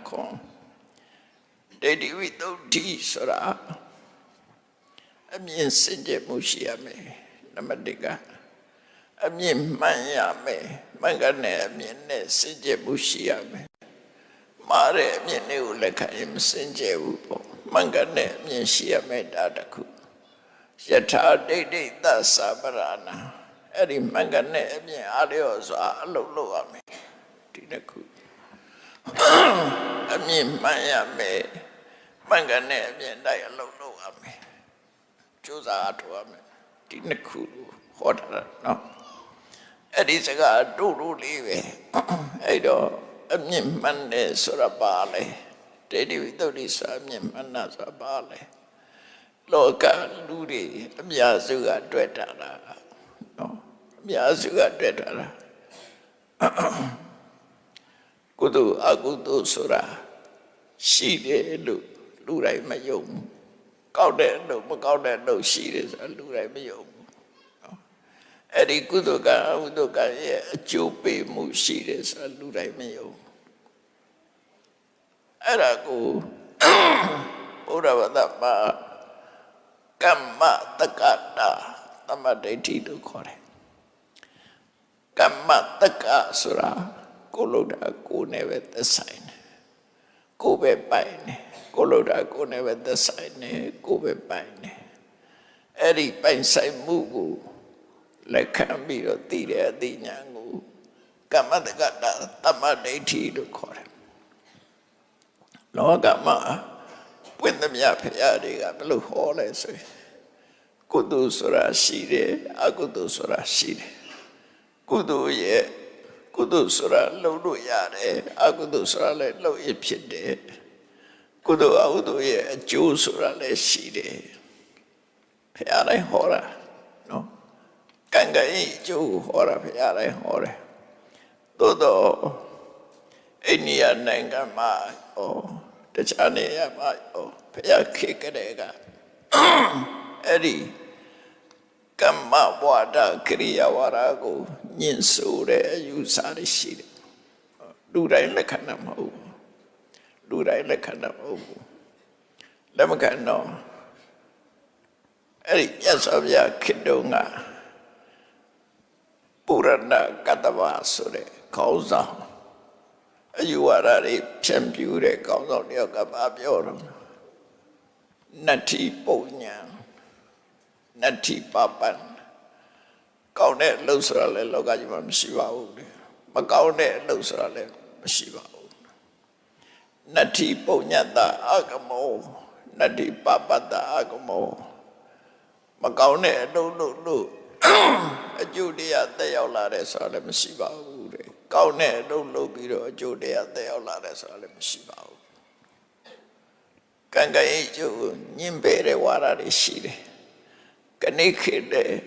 con Dedi without sora a mean sinje mushiame namadiga a mean mayame mangane a mean sinje mushiame Mare a mean ulekaim sinje upo mangane a mean shiame dadaku Yata dedi da sabarana Eri mangane a mean ariosa aloloame Tinaku A mean mayame Mangane a mean dialogue Chosa to ame Tinaku Hota no Edisaga do live Edo a mean mande surabale Dedi without this a mean manasa bale Loka ludi Miazuga dwetara no Miazuga dwetara Kudu agudu sura Shide lurai mayom Kaude no makaude no shide lurai mayom Edi kuduka uduka ye chupi mu shide lurai mayom Eraku Uravadapa Kamma takata Tamadeti to kore Kamma taka sura Koloda ko never the sign. Kobe pine. Koloda ko never the sign. Kobe pine. Eri pine sai mugu. Like Cambio Tira di Nyangu. Kamadagata Tamadeti to call him. Logama. When the Miapayadi blue hole as Kudu Sura Shide. Agudu Sura Shide. Kudu ye. Kudu sura lodu yare, agudu sura le lo ipide. Kudu audu ye ju sura le shide. Piare hora, no? Kangai ju hora piare hore. Todo enia nenga ma o techane ya ma o pia kikerega. Eri Kamma wada kriya warago Ninsure yusari shire Lurai lekana mau Lurai lekana mau Lamakano Eri yasavya kidunga Purana katava sure Kauza Ayuarari champure kauza nyoka babyoram Nati ponya Nati papan Kau ne lusra le loga jima msiwa ude Makau ne lusra le msiwa ude Nati ponyata agamo Nati papata agamo Makau ne lu Ajudia te yau la re sa le msiwa ude Kau ne lu biro ajudia te yau la re sa le msiwa ude Kanga iju nyimbere wara re shire Kanikide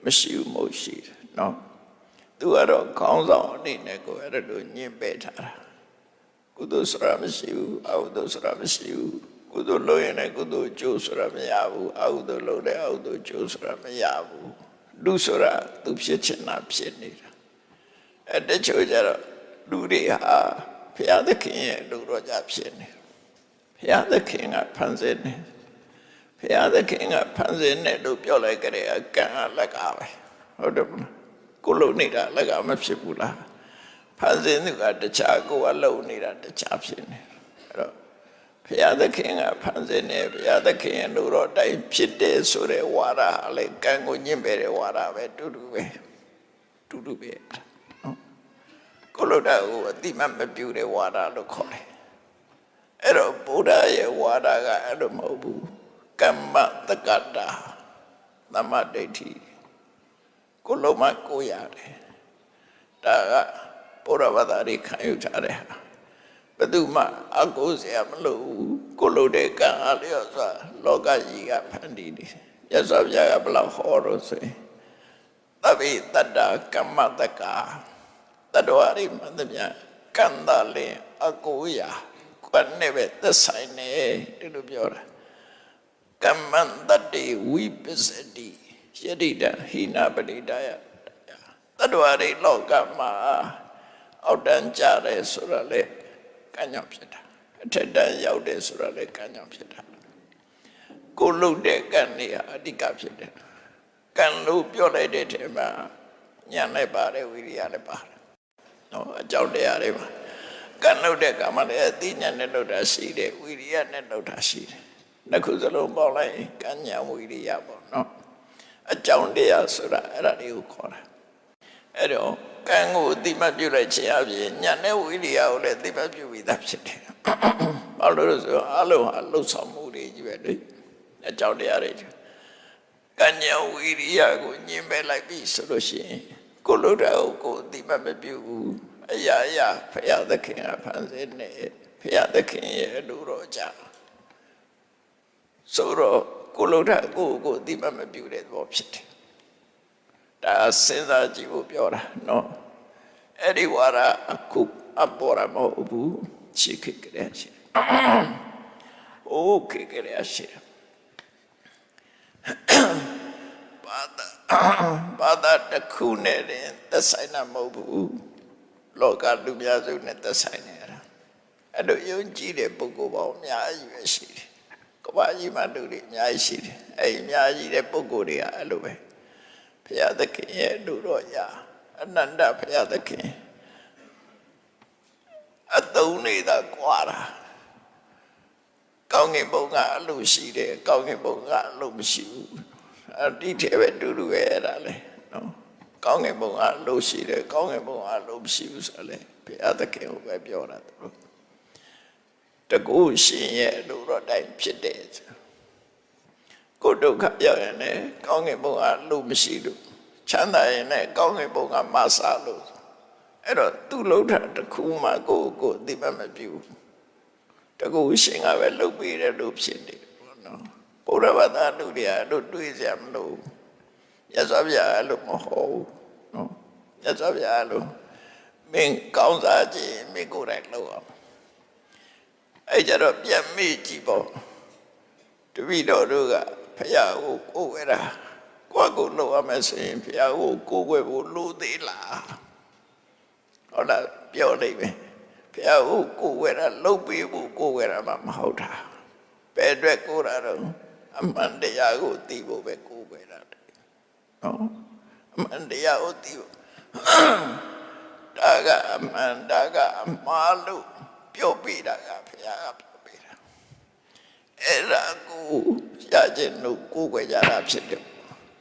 Mashu Moshi, no? Do a comes on in a go at a new better. Kudus Ramshu, Audos Ramshu, Kudu Loyan and Kudu Jus Ramayavu, Audo Lode, Audo Jus Ramayavu, Dusura, Dupsichan Upsini. At the Choja, Ludia, Pia the King, Lurojapsini. Pia the King at Panzini. Pia the king of Panzin, do pure like a can like our Colonida, like our Mapsipula. Panzin got the charco alone, need at the chapsin. Pia the king of Panzin, Pia the king and Luro, die pite, sure, water, like Gango Nimbere, water, to do it. Coloda, the mamma beauty water, the collie. Ero Buddha, water, I don't know. Kamma takata Namadeti Kuloma Koyare Daga Puravadari Kayutare Baduma Agosiamlu Kulode Aliosa Loga Yiga Pandini Yasavya Bla Horose Tabi Tada Kamataka Tadwari Madamya Kandale Agoya Kwaneve the Sine Dilubiora Kamandati Wipesedi Yedida Hina Badidaya Tadwari Logama Audanjare Surale Kanyopseta အထက်တန်းရောက်တယ်ဆိုတာလေကံကြောင့်ဖြစ်တာကိုလုပ်တဲ့ကံတွေဟာအဓိကဖြစ်တယ်ကံလို့ပြောလိုက်တဲ့ထဲမှာဉာဏ်နဲ့ပါတယ်ဝိရိယနဲ့ပါတယ်နော်အကြောင်းတရားတွေမှာကံလုပ်တဲ့ကံမှာလည်းအသိဉာဏ်နဲ့လုပ်တာရှိတယ်ဝိရိယနဲ့လုပ်တာရှိတယ်နှစ်ခုစလုံးပေါင်းလိုက်ကံဉာဏ်ဝိရိယပေါ့နော်အကြောင်းတရားဆိုတာအဲ့ဒါတွေကိုခေါ်တာအဲ့တော့ကံကိုအတိမတ်ပြုလိုက်ခြင်းအပြင်ဉာဏ်နဲ့ဝိရိယကိုလည်းအတိမတ်ပြုပြီးသားဖြစ်တယ်ဘာလို့လဲဆိုတော့အလုံးဟာလှုပ်ဆောင်မှုတွေကြီးပဲလေအကြောင်းတရားတွေကံဉာဏ်ဝိရိယကိုညှင်းပယ်လိုက်ပြီဆိုလို့ရှိရင်ကိုလှုပ်တာကိုအတိမတ်မပြုဘူးအရာရာဖရာသခင်ကဖန်ဆင်းနေဖရာသခင်ရဲ့လူတော်ကြဆိုတော့ကိုလှုပ်တာကိုအတိမတ်မပြုတဲ့သဘောဖြစ်တယ်ဒါစဉ်းစားကြည့်ဖို့ပြောတာနော်အဲ့ဒီဝါရအခုအပေါ်ရမဟုတ်ဘူးရှိခဲ့ကြရရှိโอเคကြရရှိဘာသာတစ်ခုနဲ့သက်ဆိုင်တာမဟုတ်ဘူးလောကလူများစုနဲ့သက်ဆိုင်နေရတာအဲ့လိုယုံကြည်တဲ့ပုဂ္ဂိုလ်ပေါင်းအများကြီးပဲရှိတယ်ကမ္ဘာကြီးမှာလူတွေအများကြီးရှိတယ်အဲ့အများကြီးတဲ့ပုဂ္ဂိုလ်တွေကအဲ့လိုပဲဘုရားသခင်ရဲ့လူတော်ရာအနန္တဘုရားသခင်အတုံးနေတာကွာတာကောင်းကင်ဘုံကအလိုရှိတယ်ကောင်းကင်ဘုံကအလိုမရှိဘူးအတိထဲပဲတူတူပဲအဲ့ဒါလေနော်ကောင်းကင်ဘုံကအလိုရှိတယ်ကောင်းကင်ဘုံကအလိုမရှိဘူးဆိုလေဘုရားသခင်ကိုပဲပြောတာသူတို့တကူရှင်ရဲ့လူတော်တိုင်းဖြစ်တယ်ကိုဒုက္ခရောက်ရင်လည်းကောင်းကင်ဘုံကလူမရှိလို့ချမ်းသာရင်လည်းကောင်းကင်ဘုံကမဆာလို့အဲ့တော့သူ့လုံးထတစ်ခုမှကိုအတိမတ်မပြုတကူရှင်ကပဲလုပ်ပေးတယ်လို့ဖြစ်နေတယ်ပေါ့နော်ဘုရားဘာသာလူတွေအဲ့လိုတွေးစရာမလိုရသော်ပြအဲ့လိုမဟုတ်ဘူးနော်ရသော်ပြအဲ့လိုမင်းကောင်းစားခြင်းမင်းကိုယ်တိုင်လုပ်အောင်အဲ့ကြတော့ပြန်မေ့ကြည့်ပေါ့တပည့်တော်တို့ကဖယားကိုကိုယ်ဝဲတာကိုယ့်ကိုယ်လုပ်ရမယ်ဆိုရင်ဖယားကိုကိုယ်ဝဲဖို့လိုသေးလားဟုတ်လားပြောလိုက်ပဲဖယားကိုကိုယ်ဝဲတာလုပ်ပေးဖို့ကိုယ်ဝဲတာမှမဟုတ်တာဘယ်အတွက်ကိုယ်တာတော့အမှန်တရားကိုသိဖို့ပဲကိုယ်ဝဲတာနော်အမှန်တရားကိုသိဖို့ဒါကအမှန်ဒါကအမှားလို့ပြောပြတာကဘုရားကပြောပြတာအဲ့ဒါကိုရခြင်းလို့ကိုယ်ွယ်ကြတာဖြစ်တယ်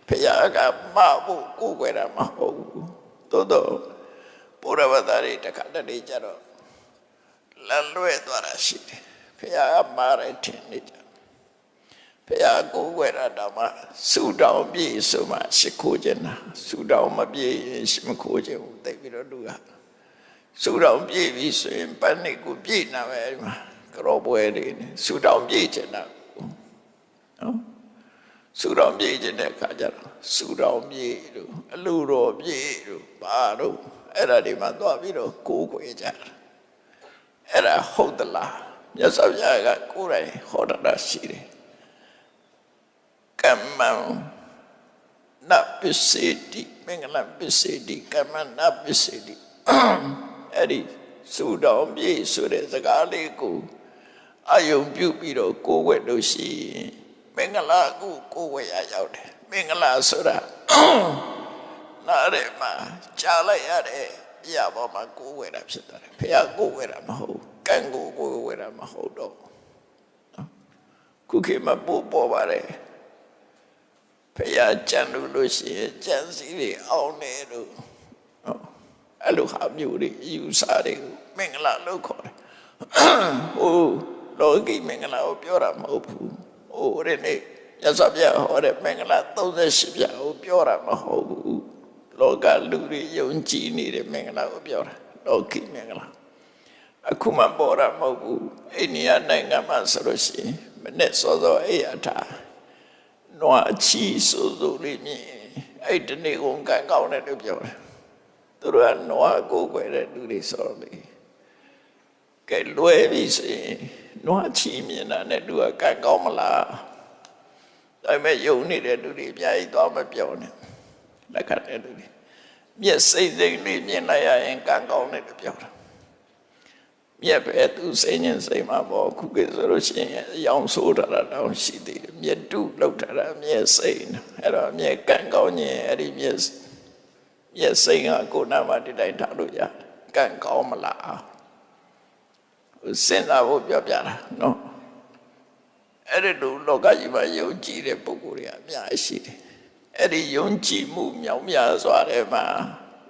ဘုရားကမဖို့ကိုယ်ွယ်တာမဟုတ်ဘူးသို့တော့ဘုရားဘာသာတွေတခါတည်းကြတော့လမ်းလွဲသွားတာရှိတယ်ဘုရားကမှားတယ်ထင်နေကြဘုရားကိုယ်ွယ်တာတော့မှဆူတောင်းပြေဆိုမှရှိခိုးခြင်းတာဆူတောင်းမပြေရင်ရှိမခိုးခြင်းဘူးတိတ်ပြီးတော့လူကဆူတောင်းပြေပြီဆိုရင်ပန်းနေကိုပြေနာပဲဒီမှာကြောပွဲတွေဆူတောင်းပြေချင်တာနော်ဆူတောင်းပြေချင်တဲ့အခါကျတော့ဆူတောင်းပြေတို့အလူတော်ပြေတို့ဘာတို့အဲ့ဒါတွေမှာသွားပြီးတော့ကိုးကွယ်ကြတာအဲ့ဒါဟုတ်သလားမြတ်စွာဘုရားကကိုယ်တိုင်ဟောတာရှိတယ်ကမ္မနပစ္စေတိမင်္ဂလပစ္စေတိကမ္မနပစ္စေတိအဲ့ဒီစုတော်ပြေဆိုတဲ့စကားလေးကိုအယုံပြုပြီးတော့ကိုယ်ဝဲလို့ရှိရင်မင်္ဂလာကိုကိုယ်ဝဲရရောက်တယ်မင်္ဂလာဆိုတာနားရဲမှာကြားလိုက်ရတဲ့အရာပေါ်မှာကိုယ်ဝဲတာဖြစ်သွားတယ်ဖခင်ကိုယ်ဝဲတာမဟုတ်ကံကိုကိုယ်ဝဲတာမဟုတ်တော့ခုခေတ်မှာပို့ပေါ်ပါတယ်ဖခင်ကြံလို့ရှိရင်ကြံစည်တွေအောင်နေလို့အဲ့လိုဟာမျိုးတွေယူဆတွေကိုမင်္ဂလာလို့ခေါ်တယ်ဟိုလောကီမင်္ဂလာကိုပြောတာမဟုတ်ဘူးဟိုရနေရသော်ပြဟောတဲ့မင်္ဂလာ38ပြကိုပြောတာမဟုတ်ဘူးလောကလူတွေယုံကြည်နေတဲ့မင်္ဂလာကိုပြောတာလောကီမင်္ဂလာအခုမှပေါ်တာမဟုတ်ဘူးအိန္ဒိယနိုင်ငံမှာဆိုလို့ရှိရင်မနေ့စောစောအေးအထားနွားချီစိုးလေးမြင်အဲ့ဒီနေ့ကုန်ကံကောင်းတယ်လို့ပြောတယ်သူတို့ကနွားကိုယ်ွယ်တဲ့လူတွေဆိုတော့လေကဲလွယ်ပြီဆိုရင်နွားချီမြင်တာနဲ့သူကကံကောင်းမလားဒါပေမဲ့ယုံနေတဲ့လူတွေအများကြီးတော့မပြောနဲ့လက်ခံတဲ့လူတွေမျက်စိမ့်စိမ့်လေးမြင်လိုက်ရရင်ကံကောင်းတယ်လို့ပြောတာ မြက်ပဲသူစိတ်ညင်စိတ်မှာပေါ့ခုကဆိုလို့ရှိရင်အယောင်ဆိုးတာတောင်ရှိသေးတယ်မြက်တုလောက်တာမြက်စိတ်အဲ့တော့မြက်ကန့်ကောင်းရင်အဲ့ဒီမြက်စိတ်ကကိုယ်နာမှာဒီတိုင်းထားလို့ရကန့်ကောင်းမလားစဉ်းစားဖို့ပြောပြတာနော်အဲ့ဒီလိုလောကကြီးမှာယုံကြည်တဲ့ပုဂ္ဂိုလ်တွေအများကြီးရှိတယ်အဲ့ဒီယုံကြည်မှုမြောက်များစွာတဲ့မှာ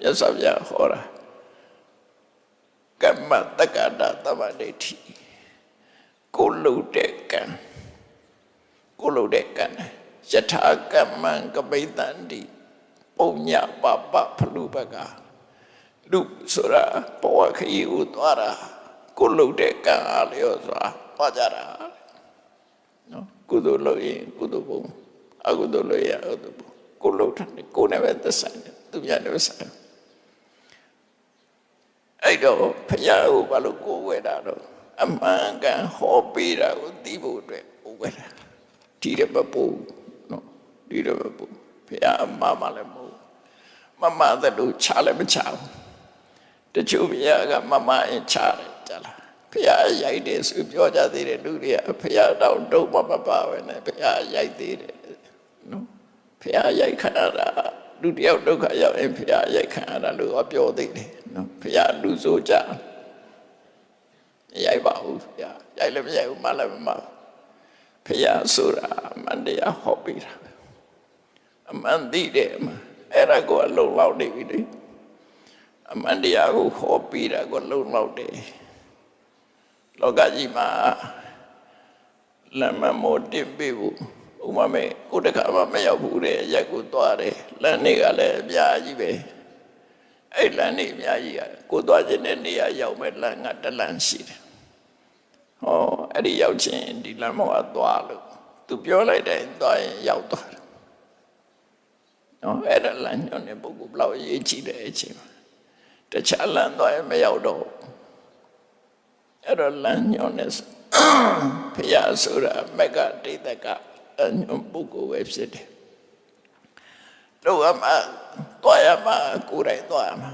မြတ်စွာဘုရားဟောတာကမ္မတက္ကတာသမ္မာဒိဋ္ဌိကိုလုပ်တဲ့ကံယထာကမ္မံကပိတန္တိပုံညပပဖလူပကလူဆိုတာဘဝခရီးကိုသွားတာကိုလုပ်တဲ့ကံအားလျော်စွာသွားကြတာနော်ကုသိုလ်လုပ်ရင်ကုသိုလ်ပုံအကုသိုလ်လုပ်ရင်အကုသိုလ်ပုံကိုလုပ်တယ်ကိုနဲ့ပဲသက်ဆိုင်တယ်သူများနဲ့ဆိုင်အဲ့တော့ဘုရားကိုဘာလို့ကိုယ်ဝဲတာတော့အမှန်ကန်ဟောပေးတာကိုသိဖို့အတွက်ကိုယ်ဝဲတာဒီတဲ့မပူနော်ဒီတဲ့မပူဘုရားအမှားမှလည်းမဟုတ်မမတဲ့လို့ချလည်းမချဘူးတချို့ဘုရားကမမအင်ချတယ်ကြလားဘုရားရိုက်တယ်ဆိုပြောကြသေးတယ်လူတွေကဘုရားတော့တုံးမပါပဲနဲ့ဘုရားရိုက်သေးတယ်နော်ဘုရားရိုက်ခါတာလူတယောက်ဒုက္ခရောက်ရင်ဘုရားရိုက်ခံရတာလို့ပြောသေးတယ်နော်ဘုရားလူဆိုကြရိုက်ပါဘူးဘုရားရိုက်လည်းမရိုက်ဘူးမလည်းမမဘုရားဆိုတာအမှန်တရားဟောပေးတာအမှန်သိတယ်အဲ့ဒါကိုလုံလောက်နေပြီလေအမှန်တရားကိုဟောပေးတာကိုလုံလောက်တယ်လောကကြီးမှာလမ်းမမို့တင်ပေးဘူးဥမာမဲ့ကိုတခါမှမရောက်ဘူးတဲ့ရက်ကိုသွားတယ်လမ်းတွေကလည်းအများကြီးပဲအဲ့လမ်းတွေအများကြီးကကိုသွားခြင်းတဲ့နေရာရောက်မဲ့လမ်းကတလမ်းရှိတယ်ဟောအဲ့ဒီရောက်ခြင်းဒီလမ်းမောကသွားလို့သူပြောလိုက်တယ်သွားရင်ရောက်သွားတယ်နော်အဲ့ဒါလမ်းညွှန်တဲ့ပုဂ္ဂိုလ်ဘလောက်ရေးကြည့်တဲ့အချိန်မှာတခြားလမ်းသွားရင်မရောက်တော့အဲ့တော့လမ်းညွှန်တဲ့ဘုရားဆိုတာမက္ကဒိဋ္ဌကညွှန်ပုဂ္ဂိုလ်ပဲဖြစ်တယ်တို့အမှသွားရမှာကိုယ်တိုင်သွားရမှာ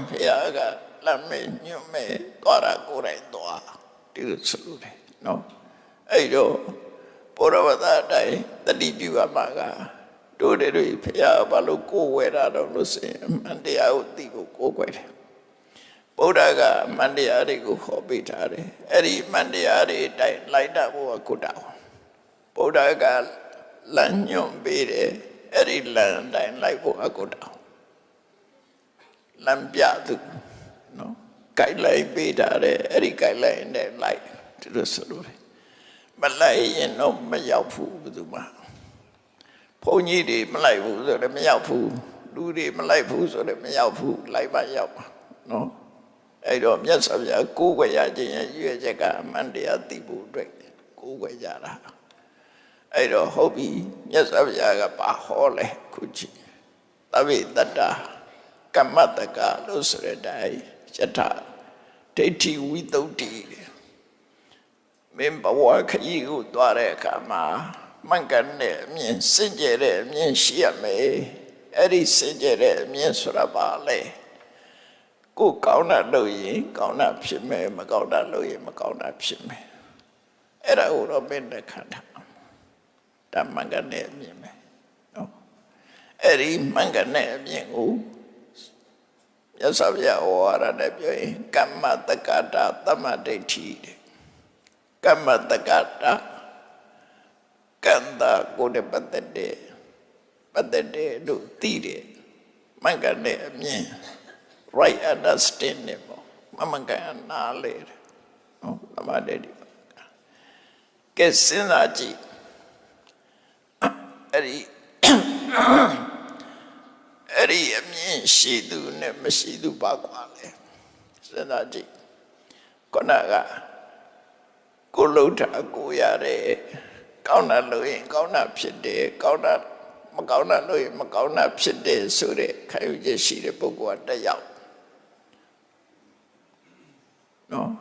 ဘုရားကလမ်းမေညွှန်မေသွားတာကိုယ်တိုင်သွားဒီလိုဆိုလို့တယ်နော်အဲ့တော့ဘုရားဝတ္တတိုင်းတတိပြုရမှာကတို့တွေဘုရားဘာလို့ကိုယ်ဝဲတာတော့လို့ဆိုရင်အမှန်တရားကိုသိဖို့ကိုယ်ွယ်တယ်ဗုဒ္ဓကအမှန်တရားတွေကိုဟောပေးထားတယ်အဲ့ဒီအမှန်တရားတွေတိုင်းလိုက်တာဖို့ကကိုတောင်းဗုဒ္ဓကလမ်းညွှန်ပေးတယ်အဲ့ဒီလမ်းတိုင်းလိုက်ဖို့ကကိုတောင်းလမ်းပြသူနော် guideline ပေးထားတယ်အဲ့ဒီ guideline နဲ့လိုက်ဒီလိုဆိုလို့မလိုက်ရင်တော့မရောက်ဘူးဘယ်သူမှဘုန်းကြီးတွေမလိုက်ဘူးဆိုတော့မရောက်ဘူးလူတွေမလိုက်ဘူးဆိုတော့မရောက်ဘူးလိုက်ပါရောက်ပါနော်အဲ့တော့မြတ်စွာဘုရားကိုးကွယ်ရခြင်းရဲ့ရွေးချက်ကအမှန်တရားသိဖို့အတွက်ကိုးကွယ်ကြတာအဲ့တော့ဟုတ်ပြီမြတ်စွာဘုရားကပါဟောလဲခုကြည့်သဗ္ဗေတ္တကမ္မတကလို့ဆိုတဲ့အတိုင်းယထာဒိဋ္ဌိဝိသုဒ္ဓိမင်းဘဝခရီးကိုသွားတဲ့အခါမှာမှန်ကန်တဲ့အမြင်စင်ကြယ်တဲ့အမြင်ရှိရမယ်အဲ့ဒီစင်ကြယ်တဲ့အမြင်ဆိုတာပါလေကိုကောင်းတာလုပ်ရင်ကောင်းတာဖြစ်မယ်မကောင်းတာလုပ်ရင်မကောင်းတာဖြစ်မယ်အဲ့ဒါကိုတော့မင်းနဲ့ခံတာဒါမှန်ကန်တဲ့အမြင်ပဲနော်အဲ့ဒီမှန်ကန်တဲ့အမြင်ကိုမြတ်စွာဘုရားဟောရတဲ့ပြောရင်ကမ္မတက္ကတာသမ္မာဒိဋ္ဌိကမ္မတက္ကတာကံတာကိုယ်ပတ်သက်တဲ့လို့သိတယ်မှန်ကန်တဲ့အမြင် right understanding ပေါ့မှန်ကန်နားလေနော်သမ္မာဒိဋ္ဌိကဲစဉ်းစားကြည့်အဲ့ဒီအမြင်ရှိသူနဲ့မရှိသူပါကွာလေစဉ်းစားကြည့်ခုနကကိုလှုပ်တာကိုရတယ်ကောင်းတာလို့ရင်ကောင်းတာဖြစ်တယ်ကောင်းတာမကောင်းတာလို့ရင်မကောင်းတာဖြစ်တယ်ဆိုတဲ့ခံယူချက်ရှိတဲ့ပုဂ္ဂိုလ်ကတယောက်နော်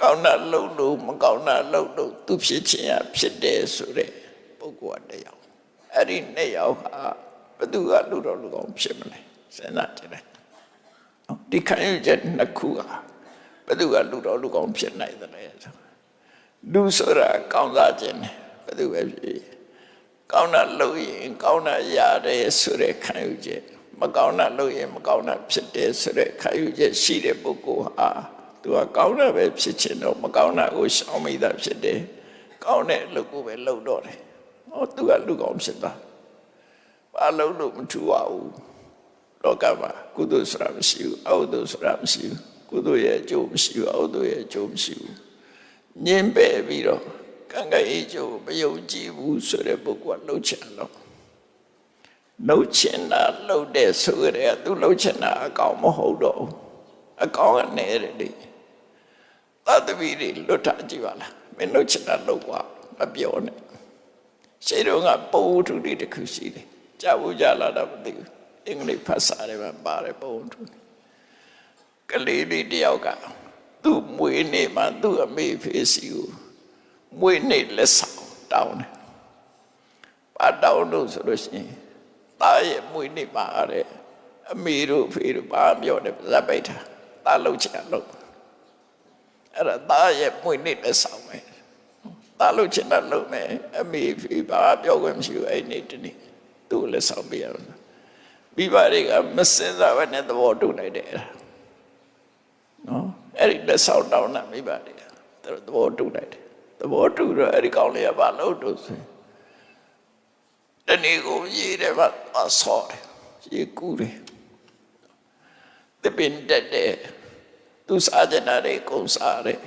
ကောင်းတာလုပ်လို့မကောင်းတာလုပ်လို့သူဖြစ်ခြင်းရဖြစ်တယ်ဆိုတဲ့ပုဂ္ဂိုလ်ကတယောက်အဲ့ဒီနှစ်ယောက်ဟာဘယ်သူကလူတော်လူကောင်းဖြစ်မလဲစဉ်းစားကြည့်လိုက်ဒီခံယူချက်နှစ်ခုဟာ ဘယ်သူကလူတော်လူကောင်းဖြစ်နိုင်တယ်လဲလူဆိုတာကောင်းစားခြင်းဘယ်သူပဲဖြစ်ကောင်းတာလုပ်ရင်ကောင်းတာရတယ်ဆိုတဲ့ခံယူချက်မကောင်းတာလုပ်ရင်မကောင်းတာဖြစ်တယ်ဆိုတဲ့ခံယူချက်ရှိတဲ့ပုဂ္ဂိုလ်ဟာသူကကောင်းတာပဲဖြစ်ချင်တော့မကောင်းတာကိုရှောင်မိတာဖြစ်တယ်ကောင်းတဲ့အလုပ်ကိုပဲလုပ်တော့တယ်ဟောသူကလူကောင်းဖြစ်တာဘာလုပ်လို့မထူပါဘူးလောကမှာကုသိုလ်ဆိုတာမရှိဘူးအကုသိုလ်ဆိုတာမရှိဘူးကုသိုလ်ရဲ့အကျိုးမရှိဘူးအကုသိုလ်ရဲ့အကျိုးမရှိဘူးညင်ပယ်ပြီးတော့ကံကံအကျိုးမယုံကြည်ဘူးဆိုတဲ့ပုဂ္ဂိုလ်ကလှုပ်ချင်တော့လှုပ်ချင်တာလှုပ်တဲ့ဆိုရတဲ့သူလှုပ်ချင်တာအကောင်မဟုတ်တော့ဘူးအကောင်ကနေတယ်လေသတ္တဝီတွေလွတ်ထားကြည့်ပါလားမင်းလှုပ်ချင်တာလှုပ်ပါမပြောနဲ့ရှိတော့ကပုံထုတွေတစ်ခုရှိတယ်ကြားဘူးကြားလာတာမသိဘူးအင်္ဂလိပ်ဖတ်စာတွေမှာပါတယ်ပုံထုကလေးလေးတယောက်ကသူ့မွေးနေ့မှာသူ့အမေဖေးစီကိုမွေးနေ့လက်ဆောင်တောင်းတယ်ဘာတောင်းလို့ဆိုလို့ရှိရင်သားရဲ့မွေးနေ့မှာအမေတို့ဖေတို့ဘာပြောတယ်ဇက်ပိတ်တာသားလှုပ်ချင်လို့အဲ့ဒါသားရဲ့မွေးနေ့လက်ဆောင်ပဲသားလှုပ်ချင်တာလုပ်မယ်အမေဖေဘာပြောခွင့်မရှိဘူးအဲ့နေ့တနေ့သူ့လက်ဆောင်ပေးရအောင်မိဘတွေကမစင်စားဘဲနဲ့သဘောတူလိုက်တယ်နော်အဲ့ဒီလက်ဆောင်တောင်းတာမိဘတွေကသူသဘောတူလိုက်တယ်သဘောတူတော့အဲ့ဒီကောင်းလေးကဘာလို့တူဆိုတနေ့ကိုရေးတယ်မှာဆော့တယ်ရေးကူးတယ်တပင်တက်တယ်သူစားကြတာတွေကုန်စားတယ်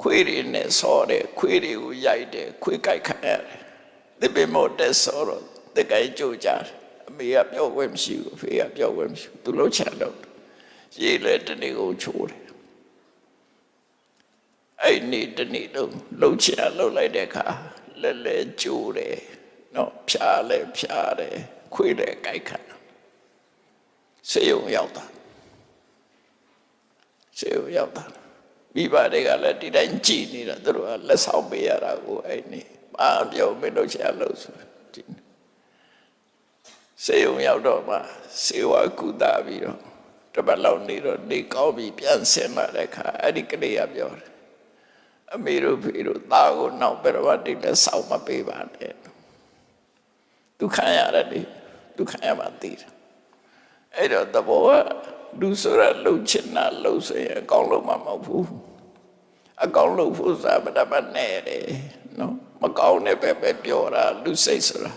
ခွေးတွေနဲ့ဆော့တယ်ခွေးတွေကိုရိုက်တယ်ခွေးကြိုက်ခံရတယ်တပင်မို့တက်ဆော့တော့တကယ်ကြိုးကြတယ်အမေကပြောခွင့်မရှိဘူးအဖေကပြောခွင့်မရှိဘူးသူလှုပ်ချင်လို့ရေးလေတနေ့ကိုချိုးတယ်အဲ့နေ့တနေ့တော့လှုပ်ချင်လှုပ်လိုက်တဲ့အခါလဲလဲကျိုးတယ်နော်ဖြားလဲဖြားတယ်ခွေးလဲကြိုက်ခံစေယုံရောက်တာစေယုံရောက်တာမိဘတွေကလည်းဒီတိုင်းကြည်နေတာသူတို့ကလက်ဆောင်ပေးရတာကိုအဲ့နေ့ဘာပြောမင်းတို့ချင်လှုပ်ဆိုဒီစေယုံရောက်တော့မှစေဝါကုသပြီးတော့တပတ်လောက်နေတော့နေကောင်းပြီးပြန်ဆင်းလာတဲ့အခါအဲ့ဒီကလေးကပြောတယ်အမေတို့ဖေတို့သားကိုနောက်ဘယ်တော့တိလက်ဆောင်မပေးပါနဲ့သူခံရတယ်လေသူခံရမှသိတယ်အဲ့တော့တဘောကလူဆိုတာလှုပ်ချင်တာလှုပ်ဆိုရင်အကောင်းလုံးမမဟုတ်ဘူးအကောင်းလုံးဖို့စားမတတ်နဲ့တယ်နော်မကောင်းတဲ့ပဲပြောတာလူစိတ်ဆိုတာ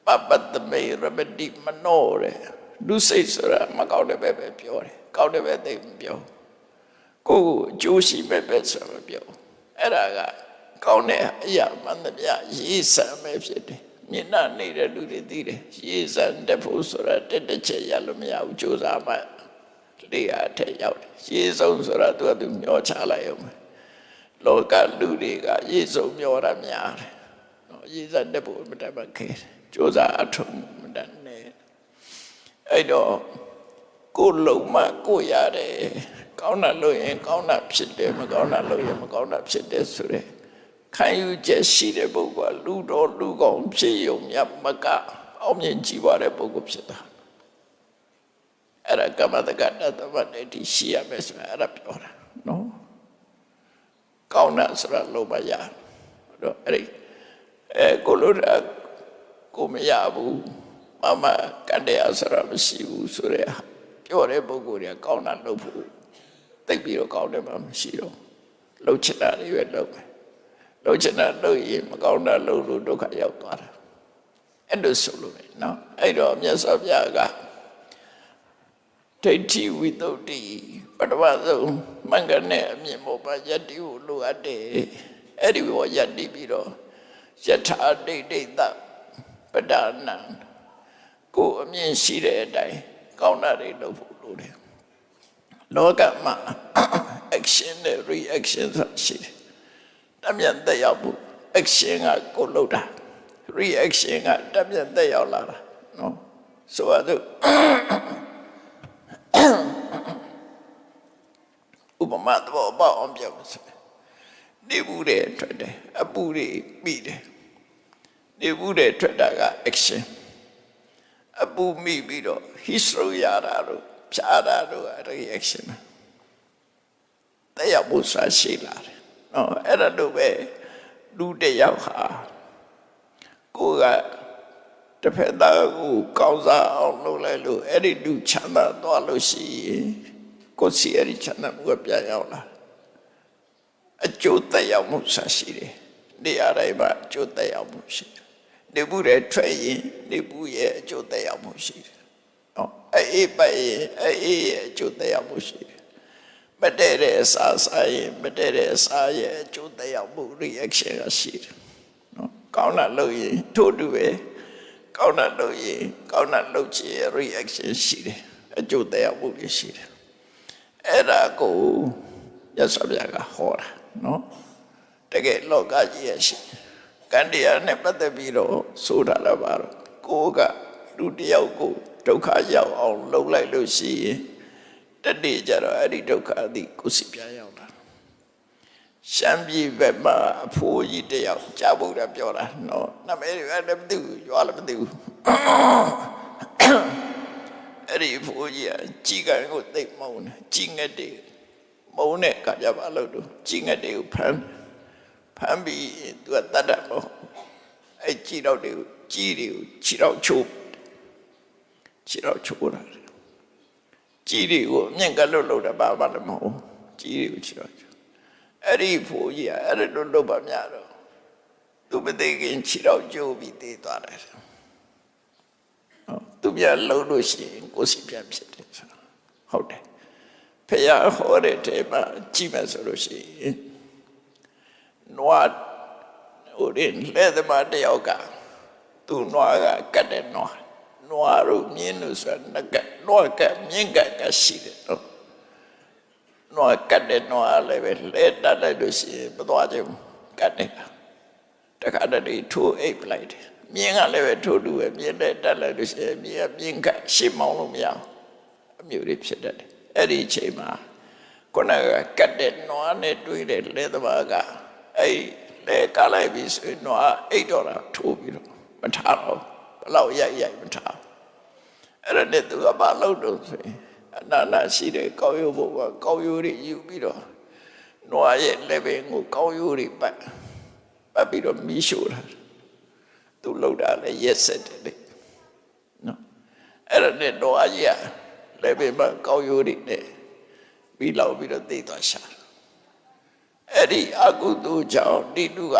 ပပတ္တမေရမတိမနောတဲ့လူစိတ်ဆိုတာမကောင်းတဲ့ပဲပြောတယ်ကောင်းတဲ့ပဲသိမပြောကိုယ်အကျိုးရှိပဲဆိုတာပြောအဲ့ဒါကကောင်းတဲ့အရာမှန်သမျှရေးစံပဲဖြစ်တယ်မျက်နှာနေတဲ့လူတွေသိတယ်ရေးစံတဲ့ဖို့ဆိုတာတစ်ချက်ရလို့မရဘူးကြိုးစားမှလေအထက်ရောက်တယ်ရေးစုံဆိုတာသူမျောချလိုက်အောင်လောကလူတွေကရေးစုံမျောတာများတယ်နော်ရေးစံတဲ့ဖို့မတတ်မခဲကြိုးစားအထုံမတတ်နဲ့အဲ့တော့ကိုယ်လုံးမှကိုရတယ်ကောင်းတာလုပ်ရင်ကောင်းတာဖြစ်တယ်မကောင်းတာလုပ်ရင်မကောင်းတာဖြစ်တယ်ဆိုတဲ့ခံယူချက်ရှိတဲ့ပုဂ္ဂိုလ်ကလူတော်လူကောင်းဖြစ်ရုံမြတ်မကအောင်မြင်ကြည်ပါတဲ့ပုဂ္ဂိုလ်ဖြစ်တာအဲ့ဒါကမ္မတက္ကတသမတ်တိရှိရမယ်ဆိုတာအဲ့ဒါပြောတာနော်ကောင်းတာဆိုတာလုပ်ပါရတော့အဲ့ဒီကိုလိုတာကိုမရဘူးမကတည်းကဆိုတာမရှိဘူးဆိုတဲ့ပြောတဲ့ပုဂ္ဂိုလ်တွေကကောင်းတာလုပ်ဖို့သိပြီးတော့ကောင်းတယ်မှမရှိတော့လှုပ်ချင်တာတွေပဲလုပ်မယ်လှုပ်ချင်တာလုပ်ရင်မကောင်းတာလုပ်လို့ဒုက္ခရောက်သွားတာအဲ့လိုဆိုလို့နော်အဲ့တော့မြတ်စွာဘုရားကဒိဋ္ဌိဝိသုဒ္ဓိပထမဆုံးမင်္ဂနဲ့အမြင်ပေါ်မှာယတ္တိကိုလိုအပ်တယ်အဲ့ဒီဘောယတ္တိပြီးတော့ယထာဒိဋ္ဌိတပဒနာကိုအမြင်ရှိတဲ့အတိုင်းကောင်းတာတွေလုပ်ဖို့လိုတယ်လောကမှာ action နဲ့ reaction ဆိုတာရှိတယ်တမြန်သက်ရောက်ဖို့ action ကကိုလုပ်တာ reaction ကတမြန်သက်ရောက်လာတာနော်ဆိုတော့ဥပမာတော့ပေါ့အောင်ပြောမယ်ဆိုနေဘူးတဲ့ထွက်တယ်အပူတွေပြီးတယ်နေဘူးတဲ့ထွက်တာက action အပူမိပြီးတော့ history ရတာလို့ဖြားတာလို့ reaction တက်ရောက်မှုစာရှိလာတယ်နော်အဲ့ဒါတို့ပဲလူတစ်ယောက်ဟာကိုကတစ်ဖက်သားကိုကောင်းစားအောင်လုပ်လိုက်လို့အဲ့ဒီလူချမ်းသာသွားလို့ရှိရင်ကိုစီအဲ့ဒီချမ်းသာမှုကပြန်ရောက်လာအကျိုးသက်ရောက်မှုစာရှိတယ်နေရာတိုင်းမှာအကျိုးသက်ရောက်မှုရှိတယ်နေဘူးတဲ့ထွက်ရင်နေဘူးရဲ့အကျိုးသက်ရောက်မှုရှိတယ်နော်အေးပိုင်ရင်အေးရဲ့အကျိုးသက်ရောက်မှုရှိတယ်မတည့်တဲ့အစာရင်မတည့်တဲ့အစာရဲ့အကျိုးသက်ရောက်မှု reaction ကရှိတယ်နော်ကောင်းတာလုပ်ရင်ထို့တူပဲကောင်းတာလုပ်ရင်ကောင်းတာလုပ်ချင် reaction ရှိတယ်အကျိုးသက်ရောက်မှုရှိတယ်အဲ့ဒါကိုရသော်ပြကဟောတာနော်တကယ်လောကကြီးရဲ့ရှိကံတရားနဲ့ပတ်သက်ပြီးတော့ဆိုတာလည်းပါတော့ကိုကလူတယောက်ကိုဒုက္ခရောက်အောင်လုပ်လိုက်လို့ရှိရင်တတိကြတော့အဲ့ဒီဒုက္ခအတိကိုစီပြရောက်လာရှမ်းပြည်ဘက်မှာအဖိုးကြီးတယောက်ကြားဖို့ရပြောတာနော်နာမည်တွေလည်းမသိဘူးရွာလည်းမသိဘူးအဲ့ဒီအဖိုးကြီးကကြီးကံကိုသိမုန်းတယ်ကြီးငက်တွေမုန်းတဲ့ကကြပါလို့တို့ကြီးငက်တွေကိုဖမ်းပြီးသူကတတ်တယ်ပေါ့အဲ့ကြီးတော့တွေကိုကြီးတွေကိုခြေတော့ချိုးတာကြီးတွေကိုမြင့်ကလွတ်လို့တပါပါလည်းမဟုတ်ကြီးတွေကိုခြေတော့အဲ့ဒီဖိုးကြီးအဲ့လိုလုပ်ပါများတော့သူမသိခင်ခြေတော့ကျိုးပြီးသေးသွားတယ်သူပြလုံးလို့ရှိရင်ကိုယ်စီပြန်ဖြစ်တယ်ဆိုဟုတ်တယ်ဖယားဟောတဲ့တဲမှာကြည့်မယ်ဆိုလို့ရှိရင်နွားဟိုရင်လက်သမားတယောက်ကသူ့နွားကကတ်တဲ့နွားတို့မြင်းလို့ဆိုတော့နွားကမြင်းကရှိတယ်နော်နွားကတ်တဲ့နွားလည်းပဲလဲတတ်လိုက်လို့ရှိရင်မသွားချင်ဘူးကတ်နေတာတခါတည်းထိုးအိပ်လိုက်တယ်မြင်းကလည်းပဲထိုးတူပဲမြင်းနဲ့တက်လိုက်လို့ရှိရင်မြင်းကရှေ့မောင်းလို့မရအောင်အမျိုးတွေဖြစ်တတ်တယ်အဲ့ဒီအချိန်မှာခုနကကတ်တဲ့နွားနဲ့တွေ့တဲ့လဲသမားကအဲ့လဲကားလိုက်ပြီးဆိုရင်နွားအိတ်တော့တာထိုးပြီးတော့မထားတော့ဘလောက်ရိုက်မထားအဲ့ဒါနဲ့သူကဘာလုပ်တော့ဆိုရင်အနာရှိတဲ့ကောင်းရိုးဘုရားကောင်းရိုးတွေယူပြီးတော့နွားရဲ့လက်ပင်ကိုကောင်းရိုးတွေပတ်ပြီးတော့မီးရှို့တာသူလှုပ်တာလည်းရက်ဆက်တယ်လေနော်အဲ့ဒါနဲ့နွားကြီးကလက်ပင်မှာကောင်းရိုးတွေနဲ့ပြီးလောက်ပြီးတော့သိသွားရှာအဲ့ဒီအကုသိုလ်ကြောင့်ဒီလူက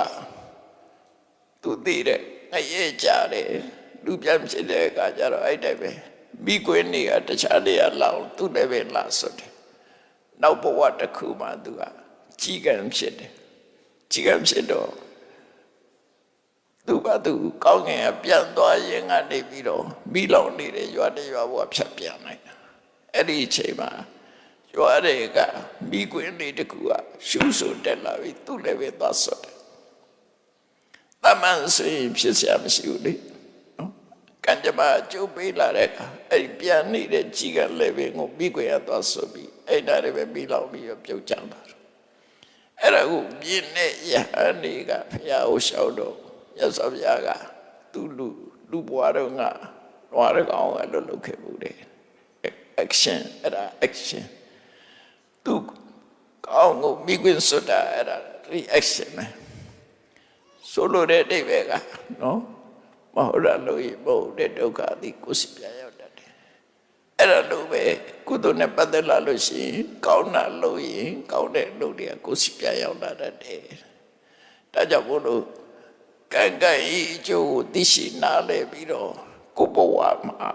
သူသိတဲ့ငရဲကြတယ်လူပြန်ဖြစ်တဲ့အခါကျတော့အဲ့တိုင်ပဲမိကွင်းနေကတခြားနေရာလောက်သူလည်းပဲလာဆွတ်တယ်နောက်ဘဝတစ်ခုမှသူကကြီးကံဖြစ်တယ်ကြီးကံဖြစ်တော့သူကသူကောင်းငင်ပြန်သွားရင်ကနေပြီးတော့မိလောင်နေတဲ့ရွာတရွာဘဝဖြတ်ပြန်လိုက်တာအဲ့ဒီအချိန်မှာရွာတွေကမိကွင်းလေးတစ်ခုကရှုဆိုတက်လာပြီးသူလည်းပဲသွားဆွတ်တယ်တမန်ဆိုရင်ဖြစ်เสียမရှိဘူးလေနော်ကံကြမ္မာကျုပ်ပေးလာတဲ့အခါအဲ့ဒီပြန်နေတဲ့ကြီးကလည်းပဲကိုမိကွင်းရသွားဆွတ်ပြီးအဲ့ဒါတွေပဲမိလောင်ပြီးပြုတ်ကြတာအဲ့ဒါကိုပြင်းတဲ့ယဟန်တွေကဖရာကိုရှောက်တော့ရသော်ဘုရားကသူလူဘွားတော့ငါနွားရကောင်ကလွတ်လုပ်ခဲ့မှုတယ် action အဲ့ဒါ action သူကောင်းကိုမိကွင်းစွတ်တာအဲ့ဒါ reaction ပဲဆိုလိုတဲ့အိဗေကနော်မဟုတ်ရလို့ဘုတဲ့ဒုက္ခသည်ကိုယ်စီပြရောက်တတ်တယ်အဲ့ဒါလို့ပဲကုသိုလ်နဲ့ပတ်သက်လာလို့ရှိရင်ကောင်းတာလို့ရင်ကောင်းတဲ့လုပ်တွေကကိုယ်စီပြရောက်လာတတ်တယ်ဒါကြောင့်ဘုလို့ကံကံဤအကျိုးကိုသိရှိနားလည်ပြီးတော့ကိုယ်ဘဝမှာ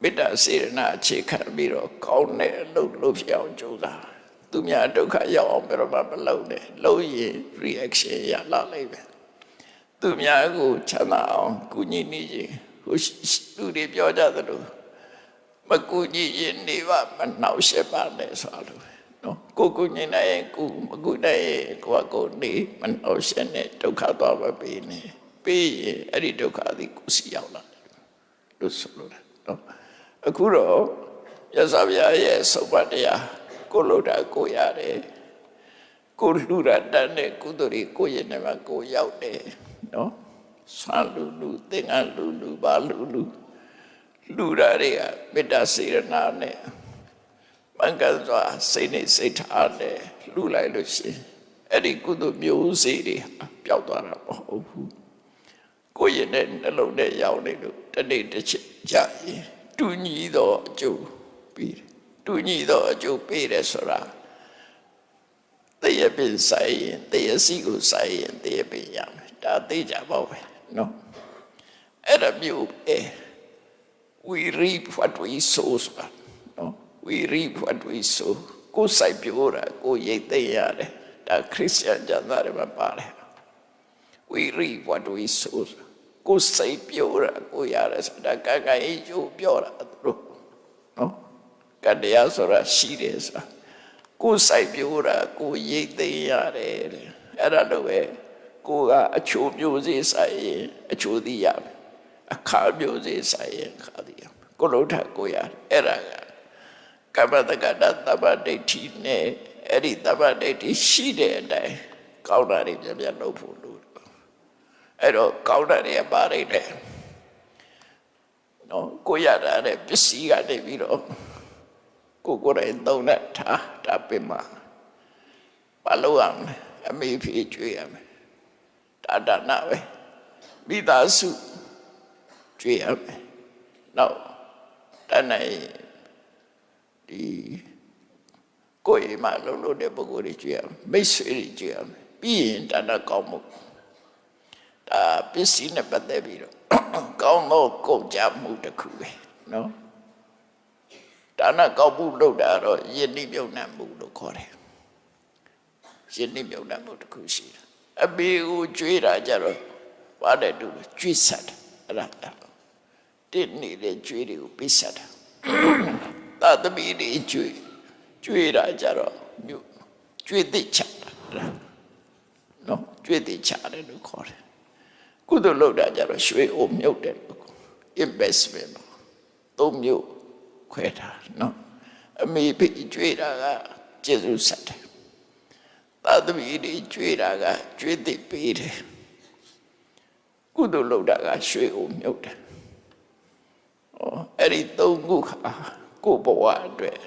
မေတ္တာစေရနာအခြေခံပြီးတော့ကောင်းတဲ့အလုပ်လုပ်ပြအောင်ကြိုးစားသူများဒုက္ခရောက်အောင်ဘယ်တော့မှမလုပ်နဲ့လုပ်ရင် reaction ရလာလိမ့်မယ်သူများကိုချမ်းသာအောင်ကုညီနေရင်ဟိုလူတွေပြောကြသလိုမကုညီရင်နေပါမနှောက်ရှက်ပါနဲ့ဆိုလို့နော်ကိုကုညီနေရင်ကိုမကုနိုင်ရင်ကိုနေမနှောက်ရှက်နဲ့ဒုက္ခသွားမပေးနဲ့ပေးရင်အဲ့ဒီဒုက္ခသည်ကိုစီရောက်လာတယ်လို့ဆိုလို့နော်အခုတော့ရသော်ဘုရားရဲ့စုပ်ပတ်တရားကိုလို့တာကိုရတယ်ကိုလူရတန်တဲ့ကုသိုလ်တွေကိုရဲ့နေမှာကိုရောက်တယ်နော်ဆာလူသင်္ကန်းလူဘာလူရတွေကမေတ္တာစေရနာနဲ့မ မှန်ကန်စွာစိတ်နဲ့စိတ်ထားနဲ့လှူလိုက်လို့ရှိရင်အဲ့ဒီကုသိုလ်မျိုးစေ့တွေပျောက်သွားတာမဟုတ်ဘူးကိုယ့်ရဲ့နှလုံးထဲရောက်နေလို့တနေ့တစ်ချက်ကြာရင်တူညီသောအကျိုးပေးတယ်တူညီသောအကျိုးပေးတယ်ဆိုတာတရားပင်ဆိုင်ရင်တရားစီကိုဆိုင်ရင်တရားပင်ရမယ်ဒါသိကြပါပဲနော်အဲ့ဒါမျိုးwe reap what we sow ဆိုတာနော် we reap what we sow ကိုယ်စိုက်ပျိုးတာကိုယ်ရိတ်သိမ်းရတယ်ဒါခရစ်ယာန်ကျမ်းစာတွေမှာပါတယ် we reap what we sow ကိုယ်စိုက်ပျိုးတာကိုရတယ်ဆိုတာကံကံအကျိုးပြောတာသူတို့နော်ကံတရားဆိုတာရှိတယ်ဆိုတာကိုယ်စိုက်ပျိုးတာကိုရိတ်သိမ်းရတယ်တဲ့အဲ့ဒါတော့ပဲကိုကအချိုးမျိုးစေ့ဆိုင်ရင်အချိုးသီးရမယ်အခါမျိုးစေ့ဆိုင်ရင်အခါသီးရမယ်ကိုလို့ထကိုရတယ်အဲ့ဒါကကမ္မတက္ကတာတပ္ပဒိဋ္ဌိနဲ့အဲ့ဒီတပ္ပဒိဋ္ဌိရှိတဲ့အတိုင်းကောင်းတာတွေပြပြလုပ်ဖို့လို့အဲ့တော့ကောင်းတာတွေပါတယ်တဲ့နော်ကိုရတာတဲ့ပစ္စည်းကနေပြီးတော့ကိုယ်တိုင်သုံးတဲ့ထားဒါပင်မှာဘာလို့ရမလဲအမေဖေးကျွေးရမယ်ဒါနပဲမိသားစုကျွေးရမယ်နောက်တဏ္ဍိဒီကိုယ်မှလုံးလို့တဲ့ပုဂ္ဂိုလ်တွေကျွေးရမယ်မိတ်ဆွေတွေကျွေးရမယ်ပြီးရင်ဒါနကောင်းမှုဒါပစ္စည်းနဲ့ပတ်သက်ပြီးတော့ကောင်းသောကုန်ကြမှုတစ်ခုပဲနော်ဒါနကောင်းမှုလုပ်တာတော့ယဉ်နိမြုပ်နှံမှုလို့ခေါ်တယ်ယဉ်နိမြုပ်နှံမှုတစ်ခုရှိတယ်အပေကိုကျွေးတာကြတော့ဘာတဲ့တူကျွေးဆက်တယ်အဲ့ဒါတင်းနေတဲ့ကျွေးတွေကိုပေးဆက်တာသာသမီတွေကျွေးတာကြတော့မြို့ကျွေးသိချတာနော်ကျွေးသိချတယ်လို့ခေါ်တယ်ကုသိုလ်လုပ်တာကြတော့ရွှေအိုမြုပ်တယ်လို့ investment သုံးမျိုးခွဲတာနော်အမေဖေးကျွေးတာကကျေစုဆက်တယ်သာသမီတွေကျွေးတာကကျွေးသိပေးတယ်ကုသိုလ်လုပ်တာကရွှေအိုမြုပ်တယ်အဲ့ဒီသုံးခုခါကိုယ်ဘဝအတွက်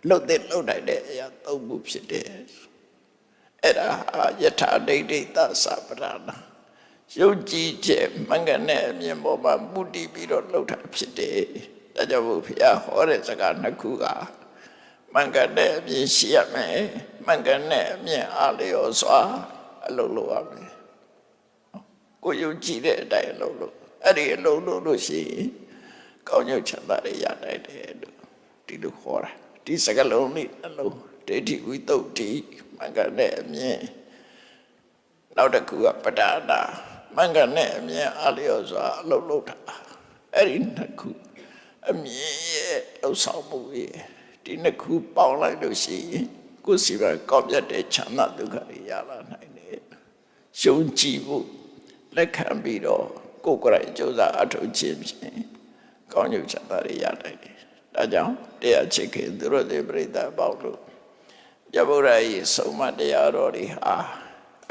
လှုပ်တဲ့လှုပ်နိုင်တဲ့အရာသုံးခုဖြစ်တယ်အဲ့ဒါယထာဒိဋ္ဌိသသပရဏယုတ်ကြည်ချက်မှန်ကန်တဲ့အမြင်ပေါ်မှာမူတည်ပြီးတော့လှုပ်တာဖြစ်တယ်ဒါကြောင့်ဘုရားဟောတဲ့စကားနှစ်ခုကမှန်ကန်တဲ့အမြင်ရှိရမယ်မှန်ကန်တဲ့အမြင်အားလျော်စွာအလုပ်လုပ်ရမယ်ကိုယုတ်ကြည်တဲ့အတိုင်းအလုပ်လုပ်အဲ့ဒီအလုပ်လုပ်လို့ရှိရင်ကောင်းကျိုးချမ်းသာတွေရနိုင်တယ်လို့ဒီလိုခေါ်တာဒီစကားလုံးလေးအလုံးဒိဋ္ဌိဝိသုဒ္ဓိမှန်ကန်တဲ့အမြင်နောက်တစ်ခုကပဒါနာမှန်ကန်တဲ့အမြင်အားလျော်စွာအလုပ်လုပ်တာအဲ့ဒီနှစ်ခုအမြင်ရဲ့လှုပ်ဆောင်မှုရဲ့ဒီနှစ်ခုပေါင်းလိုက်လို့ရှိရင်ကိုယ်စီပါကောင်းမြတ်တဲ့ချမ်းသာဒုက္ခတွေရလာနိုင်တယ်ရှုံးကြည့်ဖို့လက်ခံပြီးတော့ကိုယ်ကိုယ်တိုင်ကြိုးစားအထောက်ခြင်းဖြင့်ကောင်းကျိုးချမ်းသာတွေရနိုင်တယ်ဒါကြောင့်တရားချစ်ခင်သူတို့တွေပြိတ္တာပေါင်းလို့ယဗုဒ္ဓရဲ့ဆုံးမတရားတော်တွေဟာ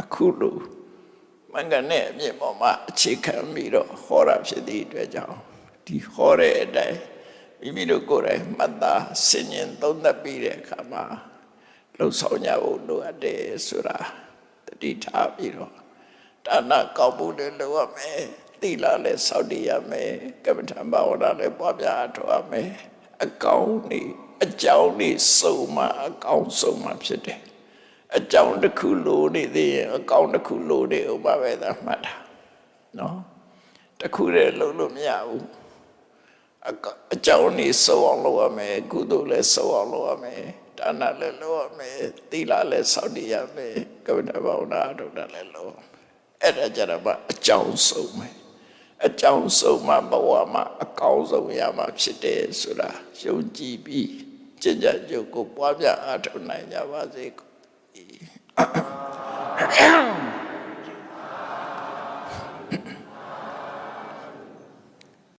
အခုလိုမှန်ကန်တဲ့အမြင်ပေါ်မှာအခြေခံပြီးတော့ဟောတာဖြစ်သည့်အတွက်ကြောင့်ဒီဟောတဲ့အတိုင်းမိမိတို့ကိုယ်တိုင်မှတ်သားဆင်ញင်သုံးသပ်ပြီးတဲ့အခါမှာလှုပ်ဆောင်ကြဖို့လိုအပ်တယ်ဆိုတာတတိထားပြီးတော့ဒါနကောင်းမှုတွေလုပ်ရမယ်သီလလည်းစောင့်တည်ရမယ်ကမ္မထာဘာဝနာလည်းပွားများအထောက်ရမယ်အကောင်းနေအကြောင်းနေစုံမှအကောင်းဆုံးမှဖြစ်တယ်အကြောင်းတစ်ခုလိုနေသေးရင်အကောင်းတစ်ခုလိုနေဥပပဲသာမှတ်တာနော်တစ်ခုတည်းလုံးလို့မရဘူးအကြောင်းနေစုံအောင်လုပ်ရမယ်ကုသိုလ်လည်းစုံအောင်လုပ်ရမယ်ဒါနလည်းလုပ်ရမယ်သီလလည်းစောင့်တည်ရမယ်ကမ္မထာဘာဝနာအထောက်တာလည်းလုပ်အဲ့ဒါကြတော့အကြောင်းဆုံးပဲအကြောင်းဆုံးမှဘဝမှာအကောင်းဆုံးရမှာဖြစ်တယ်ဆိုတာယုံကြည်ပြီးကျင့်ကြံကြုတ်ကိုပွားများအားထုတ်နိုင်ကြပါစေ